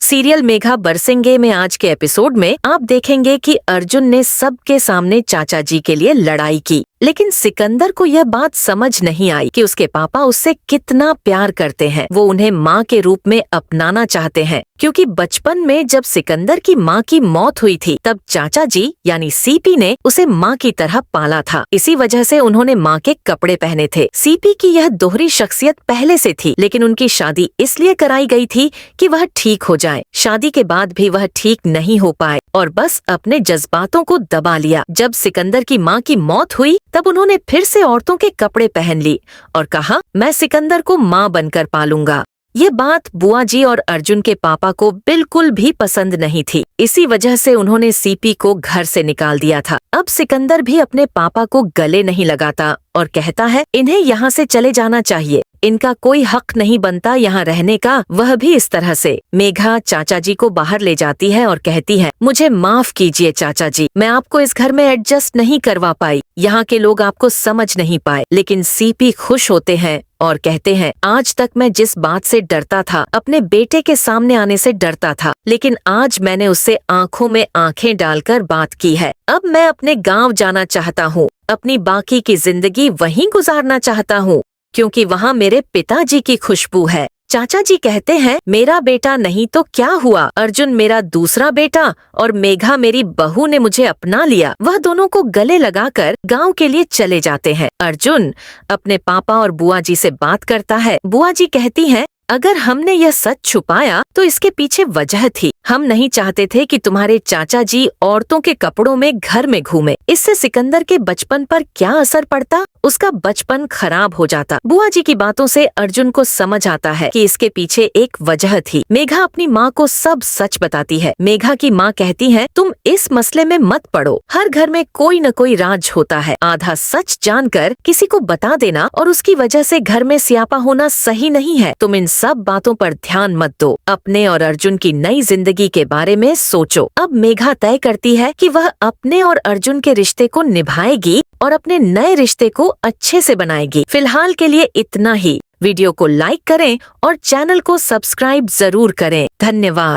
Serial Megha बरसेंगे में आज के एपिसोड में आप देखेंगे कि अर्जुन ने सबके सामने चाचा जी के लिए लड़ाई की, लेकिन सिकंदर को यह बात समझ नहीं आई कि उसके पापा उससे कितना प्यार करते हैं। वो उन्हें माँ के रूप में अपनाना चाहते हैं, क्योंकि बचपन में जब सिकंदर की माँ की मौत हुई थी तब चाचा जी यानी सीपी ने उसे माँ की तरह पाला था। इसी वजह से उन्होंने माँ के कपड़े पहने थे। सीपी की यह दोहरी शख्सियत पहले से थी, लेकिन उनकी शादी इसलिए कराई गई थी कि वह ठीक हो जाए। शादी के बाद भी वह ठीक नहीं हो पाए और बस अपने जज्बातों को दबा लिया। जब सिकंदर की माँ की मौत हुई तब उन्होंने फिर से औरतों के कपड़े पहन ली और कहा, मैं सिकंदर को माँ बनकर पालूंगा। ये बात बुआ जी और अर्जुन के पापा को बिल्कुल भी पसंद नहीं थी। इसी वजह से उन्होंने सीपी को घर से निकाल दिया था। अब सिकंदर भी अपने पापा को गले नहीं लगाता और कहता है इन्हें यहाँ से चले जाना चाहिए, इनका कोई हक नहीं बनता यहाँ रहने का। वह भी इस तरह से। मेघा चाचा जी को बाहर ले जाती है और कहती है, मुझे माफ कीजिए चाचा जी, मैं आपको इस घर में एडजस्ट नहीं करवा पाई, यहाँ के लोग आपको समझ नहीं पाए। लेकिन सीपी खुश होते हैं और कहते हैं, आज तक मैं जिस बात से डरता था, अपने बेटे के सामने आने से डरता था, लेकिन आज मैंने उससे आंखों में आंखें डालकर बात की है। अब मैं अपने गांव जाना चाहता हूँ, अपनी बाकी की जिंदगी वहीं गुजारना चाहता हूँ, क्योंकि वहाँ मेरे पिताजी की खुशबू है। चाचा जी कहते हैं, मेरा बेटा नहीं तो क्या हुआ, अर्जुन मेरा दूसरा बेटा और मेघा मेरी बहू ने मुझे अपना लिया। वह दोनों को गले लगाकर गांव के लिए चले जाते हैं। अर्जुन अपने पापा और बुआ जी से बात करता है। बुआ जी कहती हैं, अगर हमने यह सच छुपाया तो इसके पीछे वजह थी। हम नहीं चाहते थे कि तुम्हारे चाचा जी औरतों के कपड़ों में घर में घूमे। इससे सिकंदर के बचपन पर क्या असर पड़ता, उसका बचपन खराब हो जाता। बुआ जी की बातों से अर्जुन को समझ आता है कि इसके पीछे एक वजह थी। मेघा अपनी माँ को सब सच बताती है। मेघा की माँ कहती है, तुम इस मसले में मत पड़ो, हर घर में कोई न कोई राज होता है। आधा सच जानकर किसी को बता देना और उसकी वजह से घर में स्यापा होना सही नहीं है। तुम इन सब बातों पर ध्यान मत दो, अपने और अर्जुन की नई जिंदगी के बारे में सोचो। अब मेघा तय करती है कि वह अपने और अर्जुन के रिश्ते को निभाएगी और अपने नए रिश्ते को अच्छे से बनाएगी। फिलहाल के लिए इतना ही। वीडियो को लाइक करें और चैनल को सब्सक्राइब जरूर करें। धन्यवाद।